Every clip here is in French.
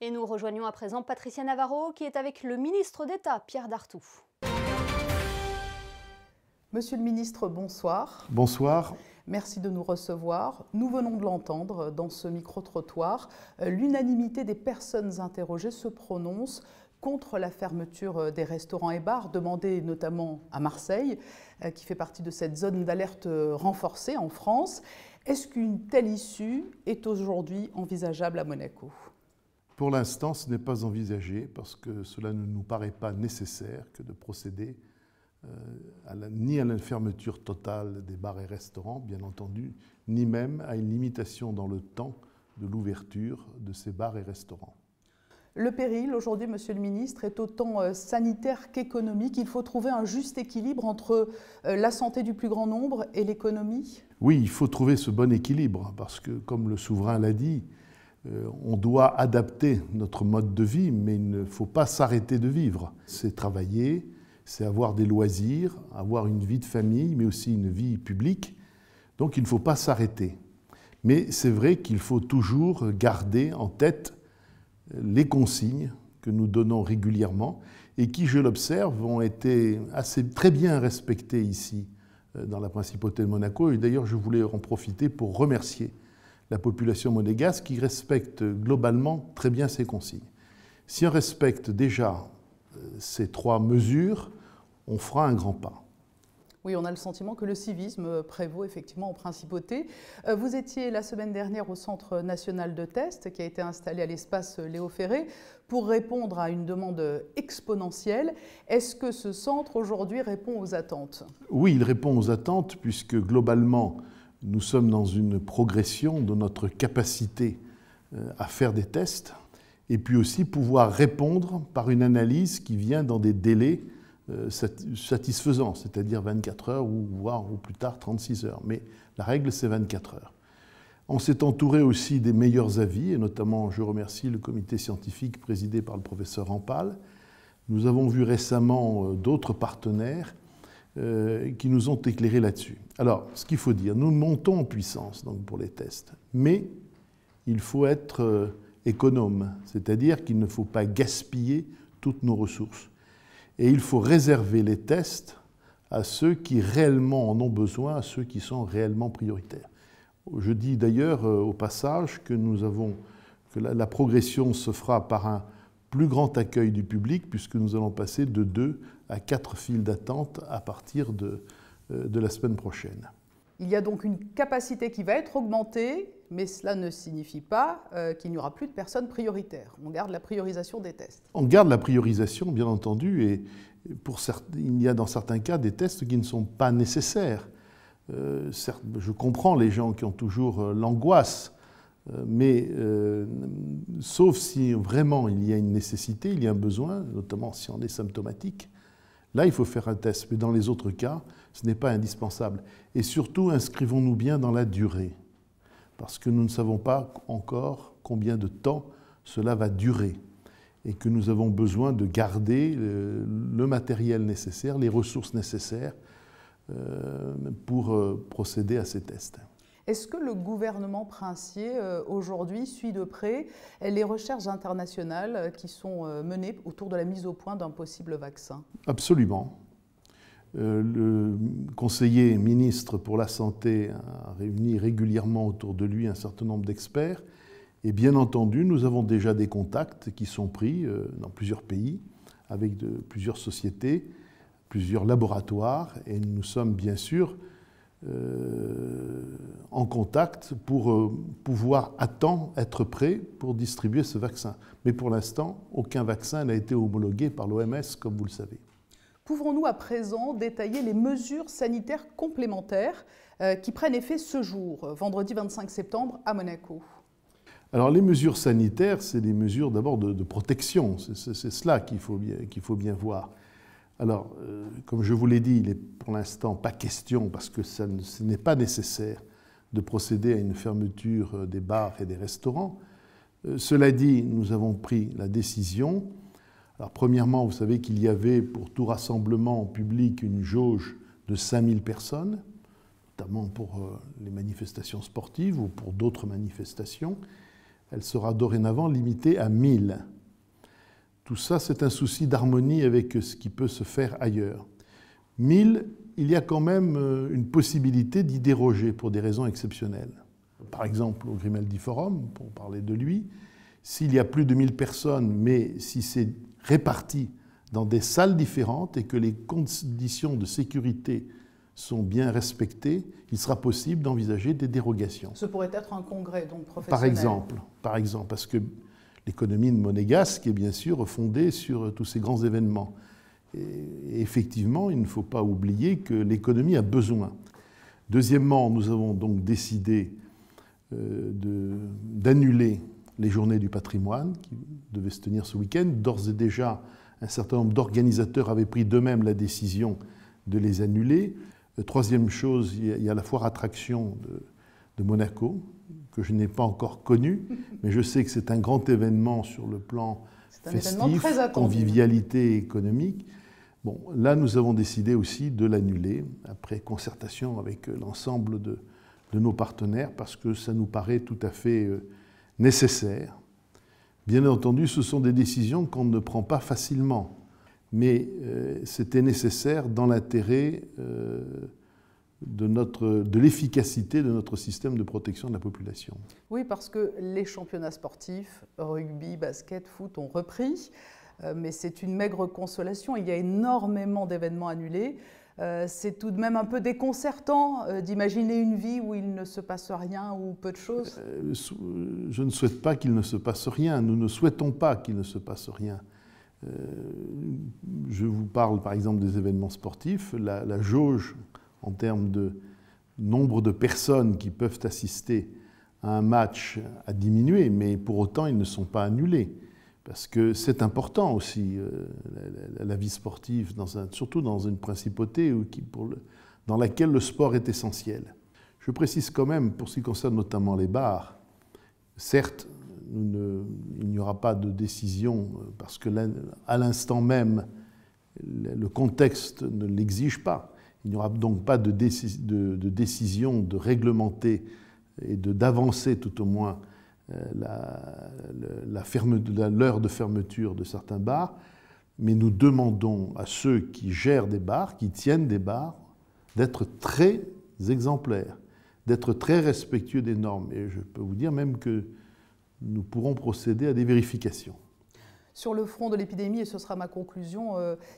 Et nous rejoignons à présent Patricia Navarro qui est avec le ministre d'État, Pierre Dartout. Monsieur le ministre, bonsoir. Bonsoir. Merci de nous recevoir. Nous venons de l'entendre dans ce micro-trottoir. L'unanimité des personnes interrogées se prononce contre la fermeture des restaurants et bars, demandée notamment à Marseille, qui fait partie de cette zone d'alerte renforcée en France. Est-ce qu'une telle issue est aujourd'hui envisageable à Monaco ? Pour l'instant, ce n'est pas envisagé parce que cela ne nous paraît pas nécessaire que de procéder ni à la fermeture totale des bars et restaurants, bien entendu, ni même à une limitation dans le temps de l'ouverture de ces bars et restaurants. Le péril, aujourd'hui, Monsieur le ministre, est autant sanitaire qu'économique. Il faut trouver un juste équilibre entre la santé du plus grand nombre et l'économie. Oui, il faut trouver ce bon équilibre parce que, comme le souverain l'a dit, on doit adapter notre mode de vie, mais il ne faut pas s'arrêter de vivre. C'est travailler, c'est avoir des loisirs, avoir une vie de famille, mais aussi une vie publique. Donc il ne faut pas s'arrêter. Mais c'est vrai qu'il faut toujours garder en tête les consignes que nous donnons régulièrement et qui, je l'observe, ont été très bien respectées ici dans la principauté de Monaco. Et d'ailleurs, je voulais en profiter pour remercier la population monégasque qui respecte globalement très bien ces consignes. Si on respecte déjà ces trois mesures, on fera un grand pas. Oui, on a le sentiment que le civisme prévaut effectivement en principauté. Vous étiez la semaine dernière au Centre national de tests qui a été installé à l'espace Léo Ferré pour répondre à une demande exponentielle. Est-ce que ce centre aujourd'hui répond aux attentes ? Oui, il répond aux attentes puisque globalement, nous sommes dans une progression de notre capacité à faire des tests et puis aussi pouvoir répondre par une analyse qui vient dans des délais satisfaisants, c'est-à-dire 24 heures ou voire ou plus tard 36 heures. Mais la règle, c'est 24 heures. On s'est entouré aussi des meilleurs avis et notamment, je remercie le comité scientifique présidé par le professeur Rampal. Nous avons vu récemment d'autres partenaires qui nous ont éclairés là-dessus. Alors, ce qu'il faut dire, nous montons en puissance donc, pour les tests, mais il faut être économe, c'est-à-dire qu'il ne faut pas gaspiller toutes nos ressources. Et il faut réserver les tests à ceux qui réellement en ont besoin, à ceux qui sont réellement prioritaires. Je dis d'ailleurs au passage que la progression se fera par un plus grand accueil du public, puisque nous allons passer de 2 à 4 files d'attente à partir de la semaine prochaine. Il y a donc une capacité qui va être augmentée, mais cela ne signifie pas qu'il n'y aura plus de personnes prioritaires. On garde la priorisation des tests. On garde la priorisation, bien entendu, et il y a dans certains cas des tests qui ne sont pas nécessaires. Je comprends les gens qui ont toujours l'angoisse, mais sauf si vraiment il y a une nécessité, il y a un besoin, notamment si on est symptomatique, là il faut faire un test. Mais dans les autres cas, ce n'est pas indispensable. Et surtout, inscrivons-nous bien dans la durée, parce que nous ne savons pas encore combien de temps cela va durer et que nous avons besoin de garder le matériel nécessaire, les ressources nécessaires pour procéder à ces tests. Est-ce que le gouvernement princier, aujourd'hui, suit de près les recherches internationales qui sont menées autour de la mise au point d'un possible vaccin ? Absolument. Le conseiller ministre pour la Santé a réuni régulièrement autour de lui un certain nombre d'experts. Et bien entendu, nous avons déjà des contacts qui sont pris dans plusieurs pays, avec plusieurs sociétés, plusieurs laboratoires. Et nous sommes bien sûr en contact pour pouvoir à temps être prêts pour distribuer ce vaccin. Mais pour l'instant, aucun vaccin n'a été homologué par l'OMS, comme vous le savez. Pouvons-nous à présent détailler les mesures sanitaires complémentaires qui prennent effet ce jour, vendredi 25 septembre, à Monaco ? Alors les mesures sanitaires, c'est des mesures d'abord de protection, c'est cela qu'il faut bien voir. Alors, comme je vous l'ai dit, il n'est pour l'instant pas question, parce que ce n'est pas nécessaire, de procéder à une fermeture des bars et des restaurants. Cela dit, nous avons pris la décision. Alors premièrement, vous savez qu'il y avait pour tout rassemblement public une jauge de 5000 personnes, notamment pour les manifestations sportives ou pour d'autres manifestations. Elle sera dorénavant limitée à 1000. Tout ça, c'est un souci d'harmonie avec ce qui peut se faire ailleurs. 1000, il y a quand même une possibilité d'y déroger pour des raisons exceptionnelles. Par exemple, au Grimaldi Forum, pour parler de lui, s'il y a plus de 1000 personnes, mais si c'est réparti dans des salles différentes et que les conditions de sécurité sont bien respectées, il sera possible d'envisager des dérogations. Ce pourrait être un congrès donc professionnel. Par exemple, parce que l'économie monégasque est bien sûr fondée sur tous ces grands événements. Et effectivement, il ne faut pas oublier que l'économie a besoin. Deuxièmement, nous avons donc décidé d'annuler les journées du patrimoine qui devaient se tenir ce week-end. D'ores et déjà, un certain nombre d'organisateurs avaient pris d'eux-mêmes la décision de les annuler. Troisième chose, il y a la foire attraction de Monaco, que je n'ai pas encore connue, mais je sais que c'est un grand événement sur le plan festif, convivialité économique. Bon, là, nous avons décidé aussi de l'annuler, après concertation avec l'ensemble de nos partenaires, parce que ça nous paraît tout à fait nécessaire. Bien entendu, ce sont des décisions qu'on ne prend pas facilement, mais c'était nécessaire dans l'intérêt de l'efficacité de notre système de protection de la population. Oui, parce que les championnats sportifs, rugby, basket, foot, ont repris, mais c'est une maigre consolation. Il y a énormément d'événements annulés. C'est tout de même un peu déconcertant d'imaginer une vie où il ne se passe rien ou peu de choses. Je ne souhaite pas qu'il ne se passe rien. Nous ne souhaitons pas qu'il ne se passe rien. Je vous parle par exemple des événements sportifs. La jauge en termes de nombre de personnes qui peuvent assister à un match a diminué, mais pour autant ils ne sont pas annulés. Parce que c'est important aussi, la vie sportive, surtout dans une principauté dans laquelle le sport est essentiel. Je précise quand même, pour ce qui concerne notamment les bars, certes, il n'y aura pas de décision, parce que à l'instant même, le contexte ne l'exige pas. Il n'y aura donc pas de décision de réglementer et d'avancer tout au moins l'heure de fermeture de certains bars, mais nous demandons à ceux qui gèrent des bars, qui tiennent des bars, d'être très exemplaires, d'être très respectueux des normes. Et je peux vous dire même que nous pourrons procéder à des vérifications. Sur le front de l'épidémie, et ce sera ma conclusion,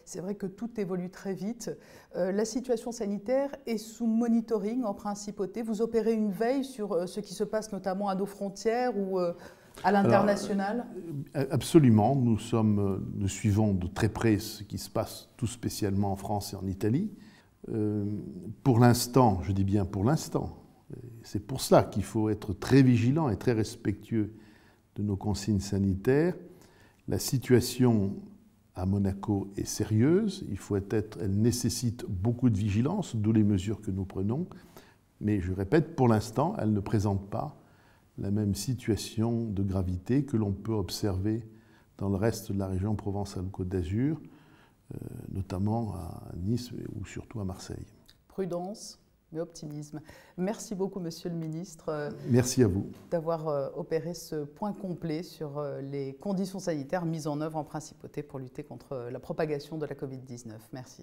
c'est vrai que tout évolue très vite. La situation sanitaire est sous monitoring en principauté. Vous opérez une veille sur ce qui se passe notamment à nos frontières ou à l'international? Absolument. Nous suivons de très près ce qui se passe tout spécialement en France et en Italie. Pour l'instant, je dis bien pour l'instant, c'est pour cela qu'il faut être très vigilant et très respectueux de nos consignes sanitaires. La situation à Monaco est sérieuse, elle nécessite beaucoup de vigilance, d'où les mesures que nous prenons. Mais je répète, pour l'instant, elle ne présente pas la même situation de gravité que l'on peut observer dans le reste de la région Provence-Alpes-Côte d'Azur, notamment à Nice ou surtout à Marseille. Prudence, mais optimisme. Merci beaucoup, Monsieur le Ministre. Merci à vous. D'avoir opéré ce point complet sur les conditions sanitaires mises en œuvre en principauté pour lutter contre la propagation de la Covid-19. Merci.